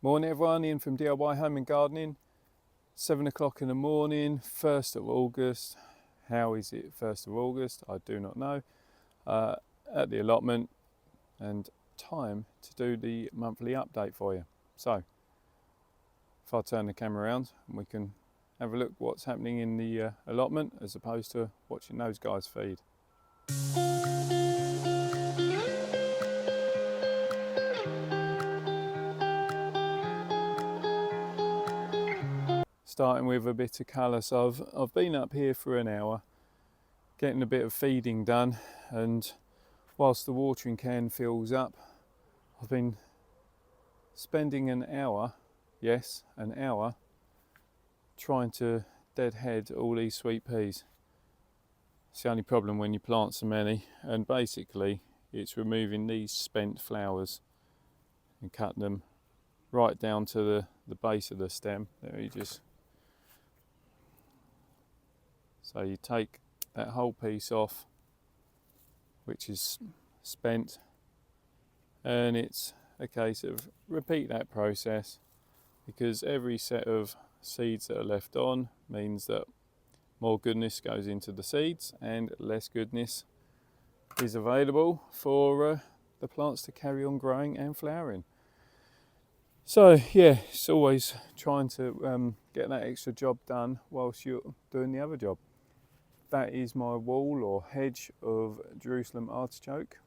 Morning everyone, Ian from DIY Home and Gardening. 7 o'clock in the morning, 1st of August. How is it 1st of August? I do not know. At the allotment, and time to do the monthly update for you. So, if I turn the camera around, we can have a look what's happening in the allotment as opposed to watching those guys feed. Starting with a bit of colour, so I've been up here for an hour getting a bit of feeding done, and whilst the watering can fills up, I've been spending an hour, yes, an hour, trying to deadhead all these sweet peas. It's the only problem when you plant so many, and basically it's removing these spent flowers and cutting them right down to the base of the stem. There you just, so you take that whole piece off, which is spent, and it's a case of repeat that process, because every set of seeds that are left on means that more goodness goes into the seeds and less goodness is available for the plants to carry on growing and flowering. So yeah, it's always trying to get that extra job done whilst you're doing the other job. That is my wall or hedge of Jerusalem artichoke.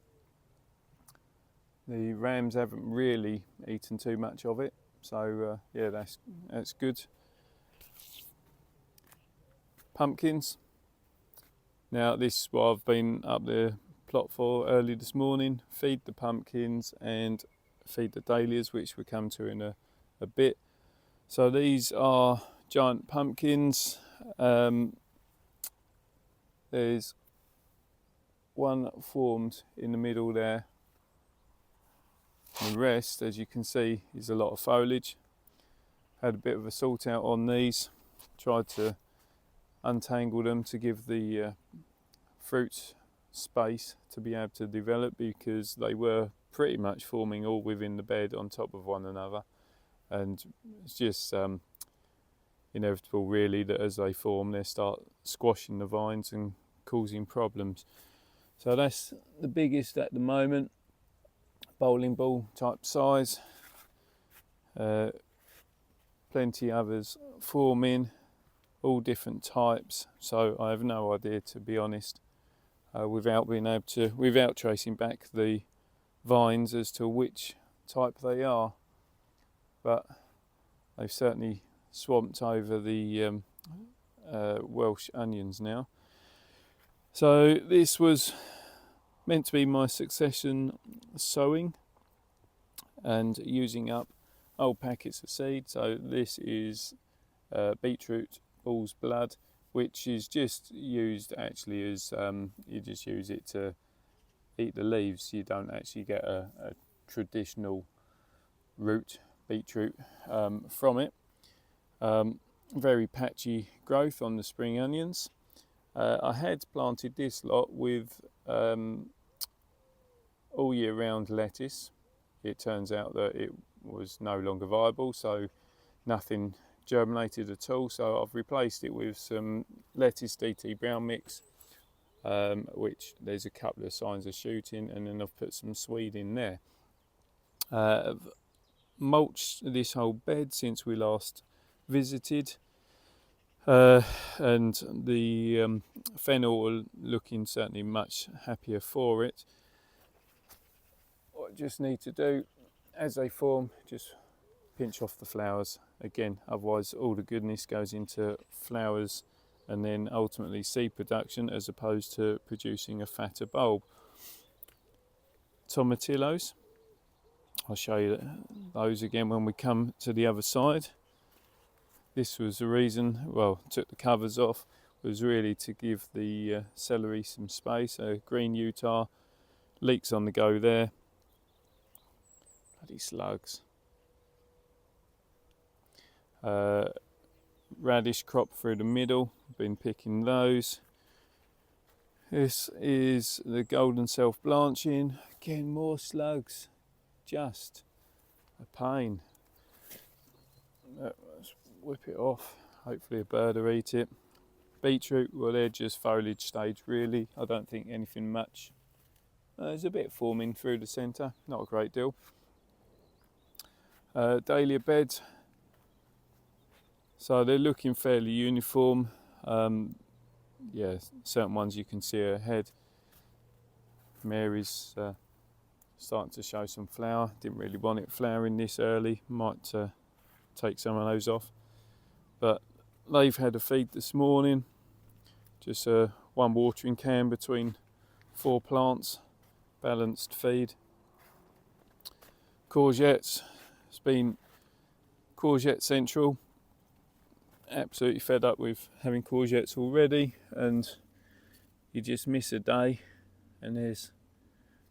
The rams haven't really eaten too much of it, so yeah, that's good. Pumpkins. Now this is what I've been up the plot for early this morning. Feed the pumpkins and feed the dahlias, which we'll come to in a bit. So these are giant pumpkins. There's one formed in the middle there. The rest, as you can see, is a lot of foliage. Had a bit of a sort out on these. Tried to untangle them to give the fruit space to be able to develop, because they were pretty much forming all within the bed on top of one another, and it's just inevitable really that as they form they start squashing the vines and causing problems. So that's the biggest at the moment, bowling ball type size. Plenty others forming, all different types, so I have no idea, to be honest, without tracing back the vines as to which type they are, but they've certainly swamped over the Welsh onions now. So this was meant to be my succession sowing and using up old packets of seed. So this is beetroot bull's blood, which is just used actually as you just use it to eat the leaves. You don't actually get a traditional root beetroot from it. Very patchy growth on the spring onions. I had planted this lot with all year round lettuce. It turns out that it was no longer viable, so nothing germinated at all, so I've replaced it with some lettuce DT brown mix, which there's a couple of signs of shooting, and then I've put some swede in there. I've mulched this whole bed since we last visited, and the fennel are looking certainly much happier for it. What I just need to do as they form, just pinch off the flowers again, otherwise all the goodness goes into flowers and then ultimately seed production as opposed to producing a fatter bulb. Tomatillos, I'll show you those again when we come to the other side. This was the reason, well, took the covers off, was really to give the celery some space. Green Utah, leeks on the go there. Bloody slugs. Radish crop through the middle, been picking those. This is the golden self blanching, again more slugs, just a pain. Let's whip it off. Hopefully a bird will eat it. Beetroot, well, they're just foliage stage really. I don't think anything much. There's a bit forming through the centre, not a great deal. Dahlia beds, so they're looking fairly uniform. Yeah, certain ones you can see ahead. Mary's starting to show some flower. Didn't really want it flowering this early. Might take some of those off. But they've had a feed this morning. Just one watering can between 4 plants. Balanced feed. Courgettes. It's been courgette central. Absolutely fed up with having courgettes already, and you just miss a day and there's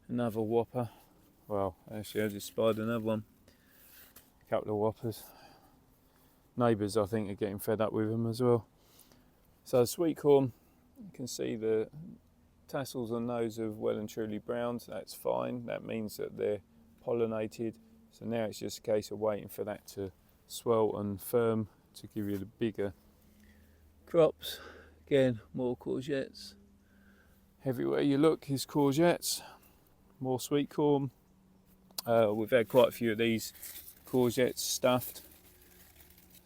another whopper. Well, actually I just spied another one. A couple of whoppers. Neighbours I think are getting fed up with them as well. So sweet corn, you can see the tassels on those have well and truly browned. That's fine. That means that they're pollinated. So now it's just a case of waiting for that to swell and firm to give you the bigger crops. Again, more courgettes. Everywhere you look is courgettes. More sweet corn. We've had quite a few of these courgettes stuffed.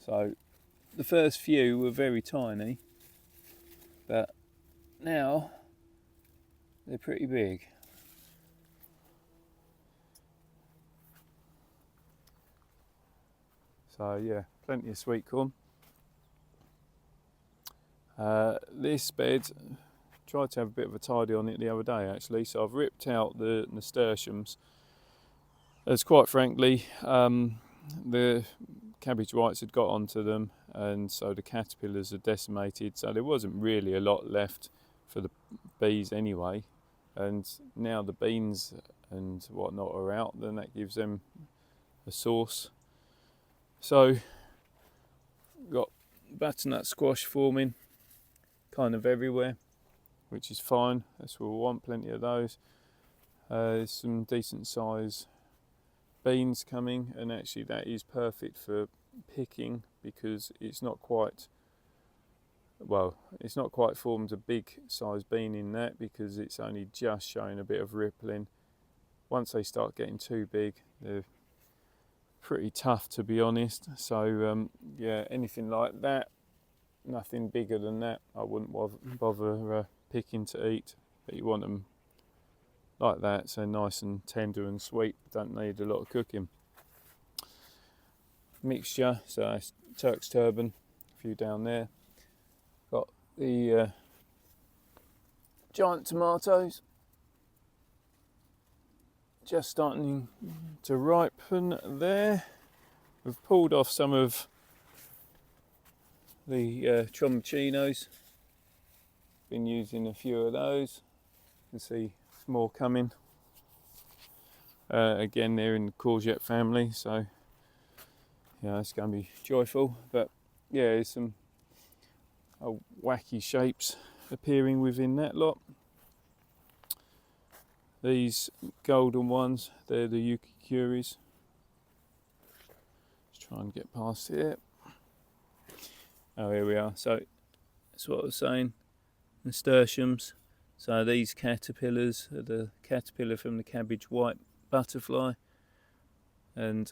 So the first few were very tiny, but now they're pretty big. So yeah, plenty of sweet corn. This bed, tried to have a bit of a tidy on it the other day actually, so I've ripped out the nasturtiums, as quite frankly the cabbage whites had got onto them, and so the caterpillars are decimated, so there wasn't really a lot left for the bees anyway, and now the beans and whatnot are out, then that gives them a source. So we've got butternut squash forming kind of everywhere, which is fine. That's what we want, plenty of those. There's some decent size beans coming, and actually that is perfect for picking because it's not quite, well, it's not quite formed a big size bean in that because it's only just showing a bit of rippling. Once they start getting too big, they're pretty tough to be honest. So yeah, anything like that, nothing bigger than that, I wouldn't bother picking to eat. But you want them like that, so nice and tender and sweet, don't need a lot of cooking. Mixture, so it's Turk's turban, a few down there. Got the giant tomatoes just starting to ripen there. We've pulled off some of the tromboncinos, been using a few of those. You can see more coming. Again, they're in the courgette family, so yeah, it's going to be joyful. But yeah, there's some wacky shapes appearing within that lot. These golden ones, they're the ukicuris. Let's try and get past here. Oh, here we are. So that's what I was saying. Nasturtiums. So these caterpillars are the caterpillar from the cabbage white butterfly, and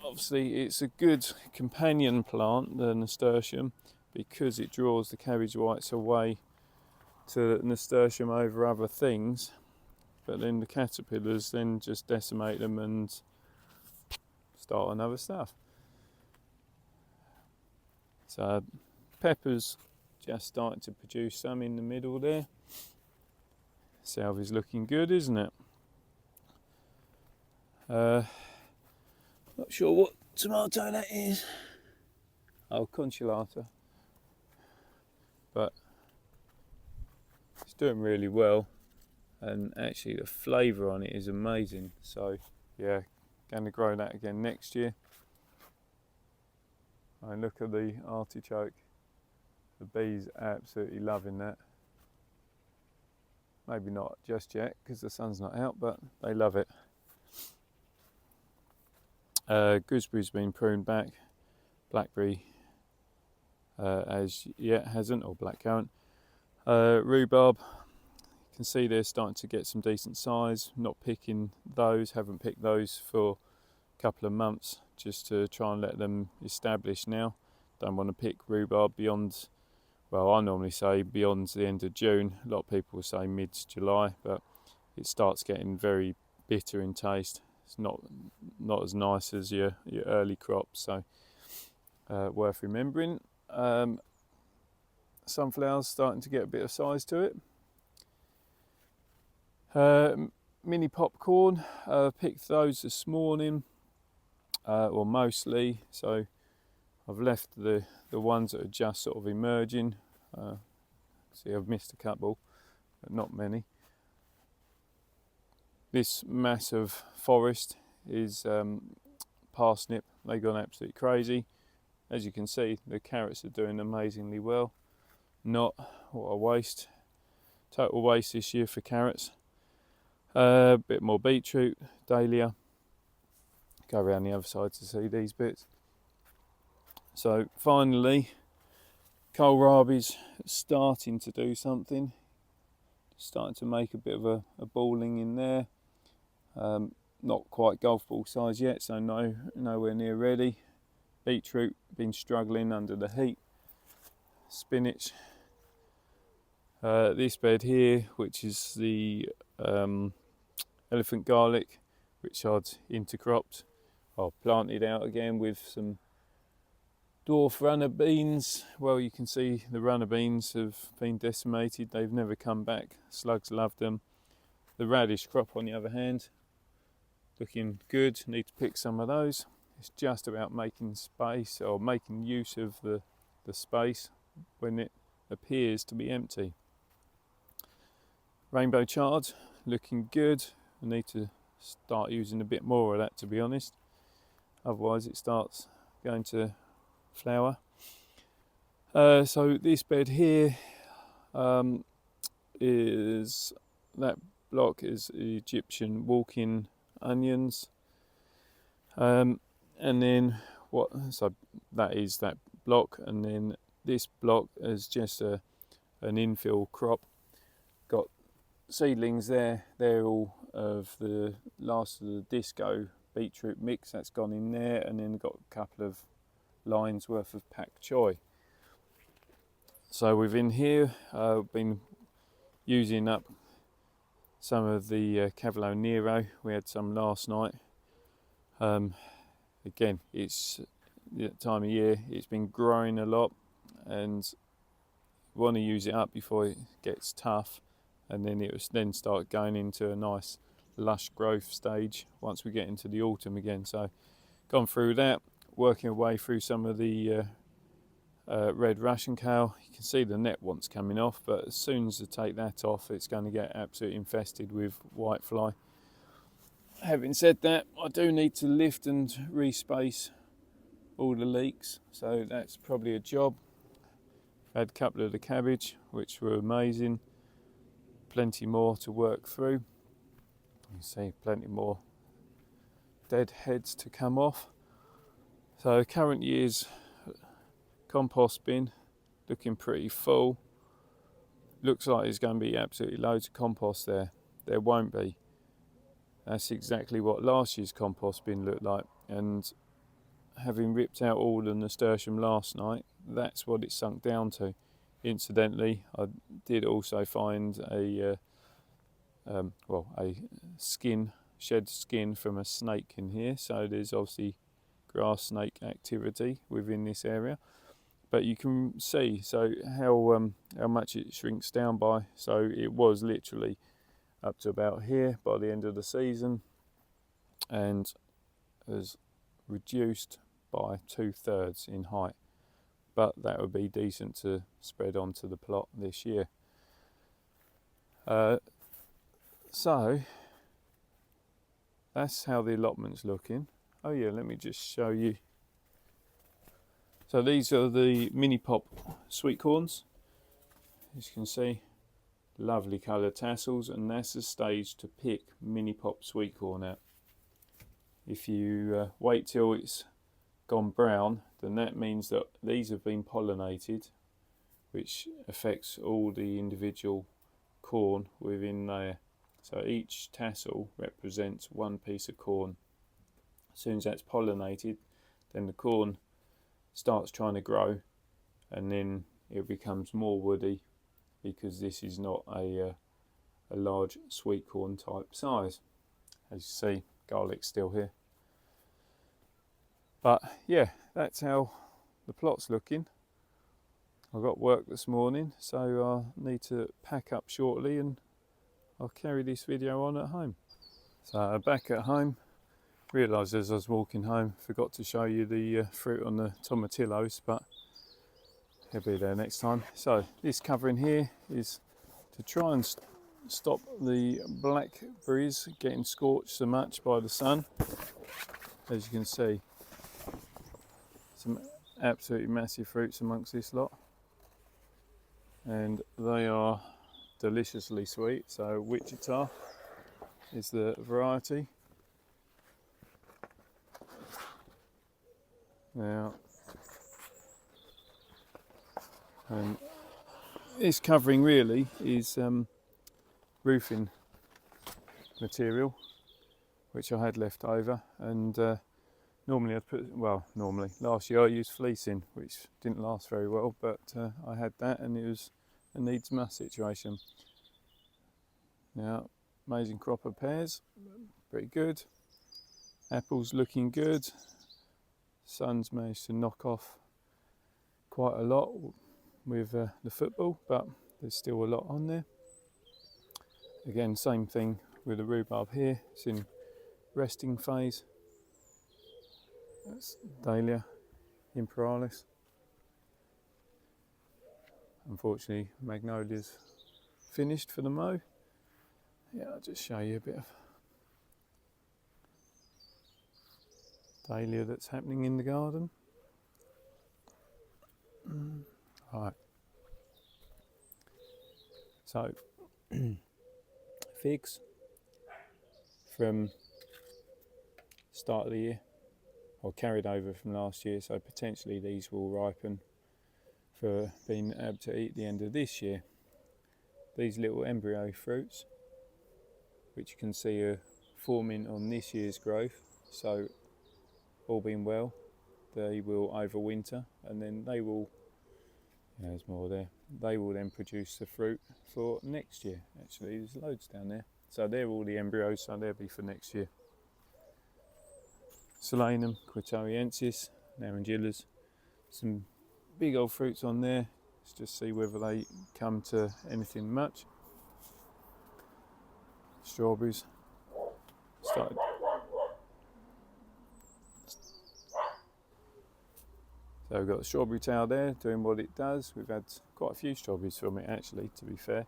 obviously it's a good companion plant, the nasturtium, because it draws the cabbage whites away to nasturtium over other things, but then the caterpillars then just decimate them and start on other stuff. So peppers just starting to produce some in the middle there. Salvia's looking good, isn't it? Not sure what tomato that is. Oh, consolata. But it's doing really well, and actually the flavour on it is amazing. So yeah, going to grow that again next year. And look at the artichoke. The bees are absolutely loving that. Maybe not just yet because the sun's not out, but they love it. Gooseberry's been pruned back. blackberry as yet hasn't, or blackcurrant. Rhubarb, you can see they're starting to get some decent size. Not picking those, haven't picked those for a couple of months, just to try and let them establish now. Don't want to pick rhubarb beyond, well, I normally say beyond the end of June. A lot of people will say mid-July, but it starts getting very bitter in taste. It's not as nice as your early crops, so worth remembering. Sunflowers starting to get a bit of size to it. Mini popcorn, picked those this morning, or mostly. So I've left the ones that are just sort of emerging. See, I've missed a couple, but not many. This massive forest is parsnip. They've gone absolutely crazy. As you can see, the carrots are doing amazingly well. Not what a waste. Total waste this year for carrots. A bit more beetroot, dahlia. Go around the other side to see these bits. So finally, kohlrabi's starting to do something. Starting to make a bit of a balling in there. Not quite golf ball size yet, so nowhere near ready. Beetroot been struggling under the heat. Spinach. This bed here, which is the elephant garlic, which I'd intercropped. I planted out again with some dwarf runner beans. Well, you can see the runner beans have been decimated. They've never come back. Slugs love them. The radish crop, on the other hand, looking good. Need to pick some of those. It's just about making space, or making use of the space when it appears to be empty. Rainbow chard, looking good. I need to start using a bit more of that, to be honest. Otherwise it starts going to flower. So this bed here is, that block is Egyptian walking onions. And then so that is that block, and then this block is just an infill crop. Got seedlings there. They're all of the last of the disco beetroot mix that's gone in there, and then got a couple of lines worth of pak choi. So within here, I've been using up some of the Cavolo Nero. We had some last night. Again, it's the time of year, it's been growing a lot, and want to use it up before it gets tough, and then it will then start going into a nice lush growth stage once we get into the autumn again. So gone through that, working away through some of the red Russian kale. You can see the net wants coming off, but as soon as I take that off, it's going to get absolutely infested with whitefly. Having said that, I do need to lift and respace all the leeks, so that's probably a job. Had a couple of the cabbage, which were amazing. Plenty more to work through. You can see plenty more dead heads to come off. So current year's compost bin looking pretty full. Looks like there's going to be absolutely loads of compost there. There won't be. That's exactly what last year's compost bin looked like, and having ripped out all the nasturtium last night, that's what it sunk down to. Incidentally, I did also find a shed skin from a snake in here, so there's obviously grass snake activity within this area. But you can see how much it shrinks down by. So it was literally up to about here by the end of the season, and has reduced by 2/3 in height. But that would be decent to spread onto the plot this year. So that's how the allotment's looking. Oh yeah, let me just show you. So these are the mini pop sweet corns. As you can see, lovely colour tassels, and that's the stage to pick mini pop sweet corn out. If you wait till it's gone brown, then that means that these have been pollinated, which affects all the individual corn within there. So each tassel represents one piece of corn. As soon as that's pollinated, then the corn starts trying to grow, and then it becomes more woody, because this is not a large sweet corn type size. As you see, garlic's still here. But yeah, that's how the plot's looking. I got work this morning, so I need to pack up shortly, and I'll carry this video on at home. So back at home, realised as I was walking home, forgot to show you the fruit on the tomatillos, but he'll be there next time. So this covering here is to try and stop the blackberries getting scorched so much by the sun. As you can see, some absolutely massive fruits amongst this lot, and they are deliciously sweet. So Wichita is the variety. Now, and this covering really is roofing material, which I had left over, and normally I'd put, well, last year I used fleecing, which didn't last very well, but I had that, and it was a needs must situation. Now, amazing crop of pears, pretty good. Apples looking good. Sun's managed to knock off quite a lot with the football, but there's still a lot on there. Again, same thing with the rhubarb here, it's in resting phase. That's Dahlia imperalis. Unfortunately, magnolia's finished for the mow. Yeah, I'll just show you a bit of Dahlia that's happening in the garden. Right. So, figs from start of the year, or carried over from last year, so potentially these will ripen for being able to eat at the end of this year. These little embryo fruits, which you can see are forming on this year's growth, so all being well, they will overwinter, and then they will, there's more there, they will then produce the fruit for next year. Actually, there's loads down there. So they're all the embryos, so they'll be for next year. Solanum, Quitoiensis, Narangillas, some big old fruits on there. Let's just see whether they come to anything much. Strawberries started. So we've got the strawberry tail there doing what it does. We've had quite a few strawberries from it actually, to be fair.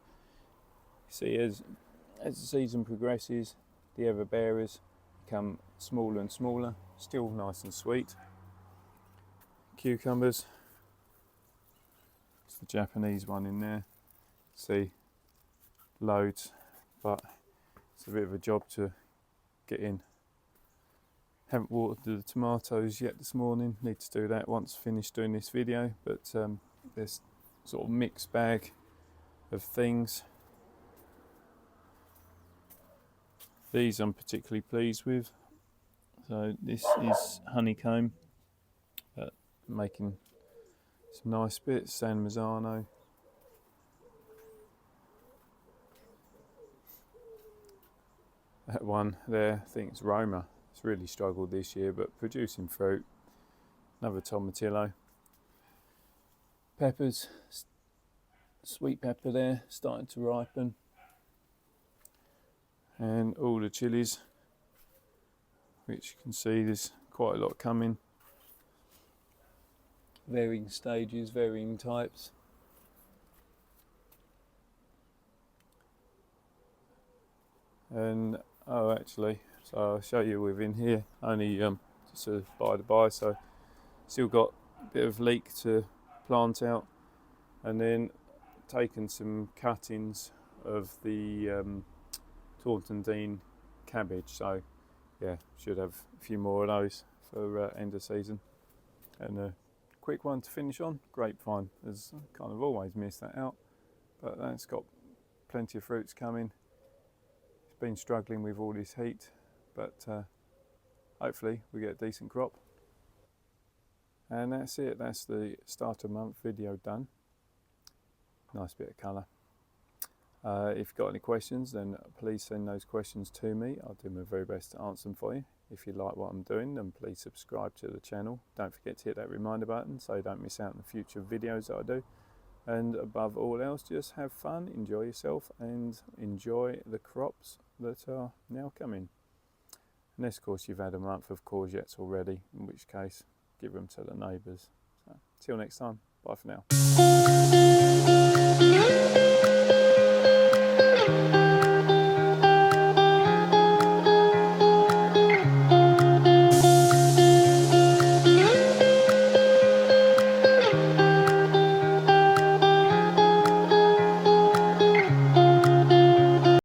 See, as the season progresses, the everbearers become smaller and smaller, still nice and sweet. Cucumbers, it's the Japanese one in there. See, loads, but it's a bit of a job to get in. Haven't watered the tomatoes yet this morning, need to do that once finished doing this video, but there's sort of mixed bag of things. These I'm particularly pleased with. So this is honeycomb, but making some nice bits. San Marzano. That one there, I think it's Roma. It's really struggled this year, but producing fruit. Another tomatillo. Peppers, sweet pepper there, starting to ripen. And all the chilies, which you can see there's quite a lot coming. Varying stages, varying types. And oh, actually, so I'll show you within here, only just a by the by, so still got a bit of leek to plant out, and then taken some cuttings of the Taunton Dean cabbage, so yeah, should have a few more of those for end of season. And a quick one to finish on, grapevine. Has kind of always missed that out, but that's got plenty of fruits coming. It's been struggling with all this heat, but hopefully we get a decent crop. And that's it, that's the start of month video done. Nice bit of colour. If you've got any questions, then please send those questions to me. I'll do my very best to answer them for you. If you like what I'm doing, then please subscribe to the channel. Don't forget to hit that reminder button so you don't miss out on the future videos that I do. And above all else, just have fun, enjoy yourself, and enjoy the crops that are now coming. Unless, of course, you've had a month of courgettes already, in which case, give them to the neighbours. So, till next time, bye for now.